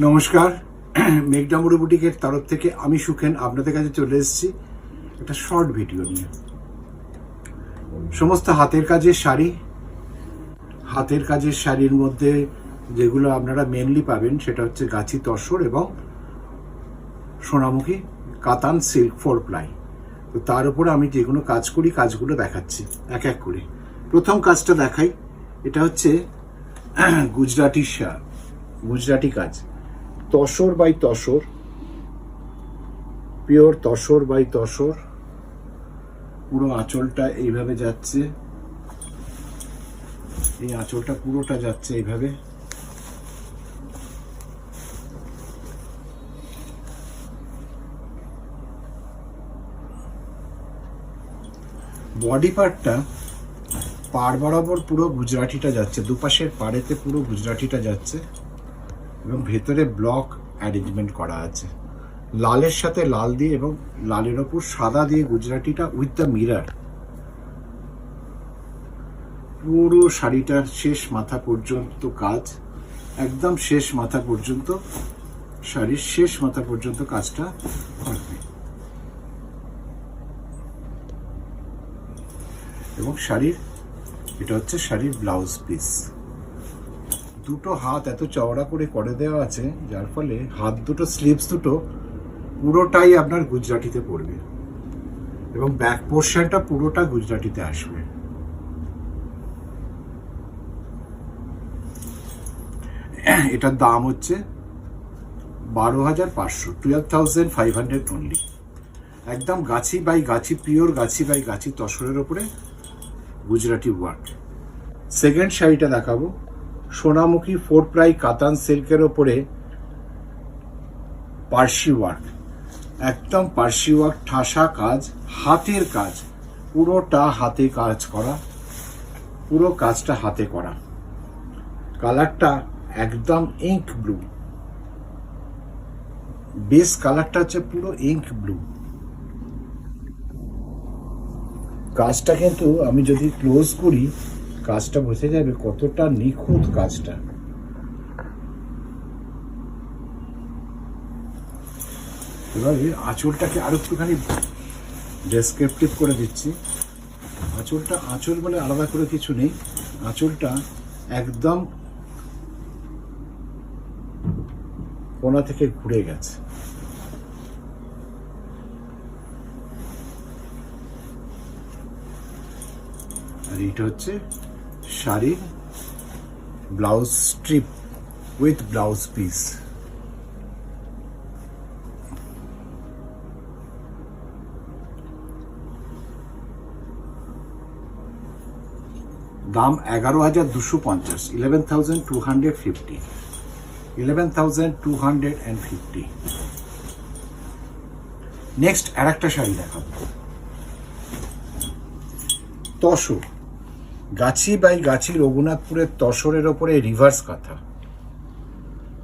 নমস্কার। মেঘডামুড়ো বুটিকের তরফ থেকে আমি সুখেন আপনাদের কাছে চলে এসেছি একটা শর্ট ভিডিও নিয়ে। সমস্ত হাতের কাজের শাড়ির মধ্যে যেগুলো আপনারা মেনলি পাবেন সেটা হচ্ছে গাছি তসর এবং সোনামুখী কাতান সিল্ক 4 প্লাই। তো তার উপরে আমি যেগুলো কাজ করি কাজগুলো দেখাচ্ছি এক এক করে। প্রথম কাজটা দেখাই, এটা হচ্ছে গুজরাটি কাজ, tussar by tussar, pure tussar by tussar. পুরো আঁচলটা এইভাবে যাচ্ছে, এই আঁচলটা পুরোটা যাচ্ছে এইভাবে। বডি পার্টটা পাড় বরাবর পুরো গুজরাটিটা যাচ্ছে, দুপাশের পাড়েতে পুরো গুজরাটিটা যাচ্ছে এবং ভেতরে ব্লক অ্যারেঞ্জমেন্ট করা আছে লালের সাথে লাল দিয়ে এবং লালের ওপর সাদা দিয়ে গুজরাটিটা উইথ দ্য মিরর। পুরো শাড়িটার শেষ মাথা পর্যন্ত কাজ, একদম শেষ মাথা পর্যন্ত, শাড়ির শেষ মাথা পর্যন্ত কাজটা থাকবে। এবং এটা হচ্ছে শাড়ির ব্লাউজ পিস। দুটো হাত এত চওড়া করে দেওয়া আছে যার ফলে হাত দুটো, স্লিভস দুটো পুরোটাই আপনার গুজরাটিতে পড়বে এবং ব্যাক পোর্শনটা পুরোটা গুজরাটিতে আসবে। এটার দাম হচ্ছে 12,500, 12,500 অনলি। একদম গাছি by Gachhi, pure Gachhi by গাছি তসরের ওপরে গুজরাটি ওয়ার্ক। সেকেন্ড শাড়িটা দেখাবো, সোনামুখী 4 প্লাই কাতান সিল্কের ওপরে পার্সি ওয়ার্ক, একদম পার্সি ওয়ার্ক, ঠাসা কাজ, হাতের কাজ, পুরোটা হাতে কাজ করা, পুরো কাজটা হাতে করা। কালারটা একদম ইঙ্ক ব্লু, বেস কালারটা হচ্ছে পুরো ইঙ্ক ব্লু। কাজটা কিন্তু আমি যদি ক্লোজ করি কাজটা বোঝা যাবে কতটা নিখুঁত কাজটা। এবার আঁচলটাকে আরো একটুখানি ডেসক্রিপটিভ করে দিচ্ছি। আঁচল বলে আলাদা করে কিছু নেই, আঁচলটা একদম কোণা থেকে ঘুরে গেছে। আর এটা হচ্ছে শাড়ির blouse strip with blouse piece. দাম 11,250, 11,250, 11,250। নেক্সট আর একটা শাড়ি দেখাবো, তসর, গাছি বাই গাছি রঘুনাথপুরের তসরের ওপরে রিভার্স কাঁথা,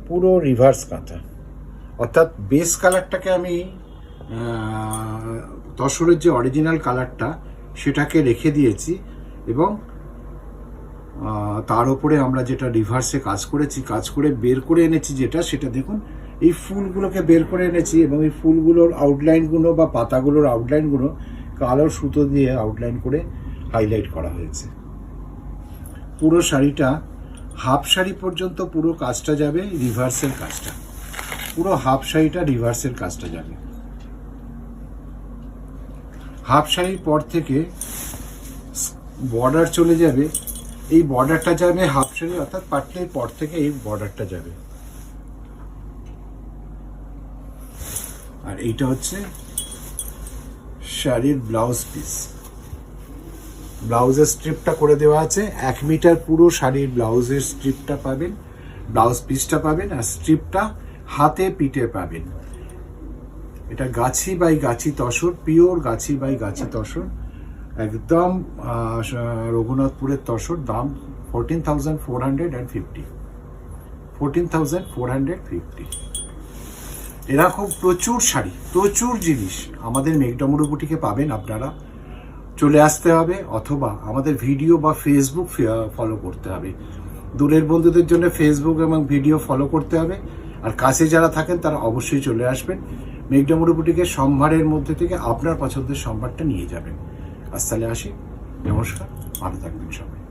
পুরো রিভার্স কাঁথা। অর্থাৎ বেস কালারটাকে আমি তসরের যে অরিজিনাল কালারটা সেটাকে রেখে দিয়েছি এবং তার উপরে আমরা যেটা রিভার্সে কাজ করে বের করে এনেছি সেটা দেখুন, এই ফুলগুলোকে বের করে এনেছি এবং এই ফুলগুলোর আউটলাইনগুলো বা পাতাগুলোর আউটলাইনগুলো কালো সুতো দিয়ে আউটলাইন করে হাইলাইট করা হয়েছে। পুরো শাড়িটা হাফ শাড়ি পর্যন্ত পুরো কাজটা যাবে রিভার্সের কাজটা, পুরো হাফ শাড়িটা রিভার্সের কাজটা যাবে। হাফ শাড়ির পর থেকে বর্ডার চলে যাবে, এই বর্ডারটা যাবে হাফ শাড়ি অর্থাৎ পাটলের পর থেকে এই বর্ডারটা যাবে। আর এইটা হচ্ছে শাড়ির ব্লাউজ পিস। ব্লাউজের স্ট্রিপটা করে দেওয়া আছে 1 মিটার, পুরো শাড়ির ব্লাউজের স্ট্রিপটা পাবেন, ব্লাউজ পিসটা পাবেন আর স্ট্রিপটা হাতে পিঠে পাবেন। এটা গাছি by Gachhi tussar, pure Gachhi by গাছি তসর, একদম রঘুনাথপুরের তসর। দাম 14,450, 14,450। এরকম প্রচুর শাড়ি, প্রচুর জিনিস আমাদের মেঘডামুড়ো বুটিকে পাবেন। আপনারা চলে আসতে হবে অথবা আমাদের ভিডিও বা ফেসবুক ফলো করতে হবে। দূরের বন্ধুদের জন্য ফেসবুক এবং ভিডিও ফলো করতে হবে, আর কাছে যারা থাকেন তারা অবশ্যই চলে আসবেন। মেঘডামরু বুটিকের সম্ভারের মধ্যে থেকে আপনার পছন্দের সম্ভারটা নিয়ে যাবেন। আজ তাহলে আসি, নমস্কার, ভালো থাকবেন সবাই।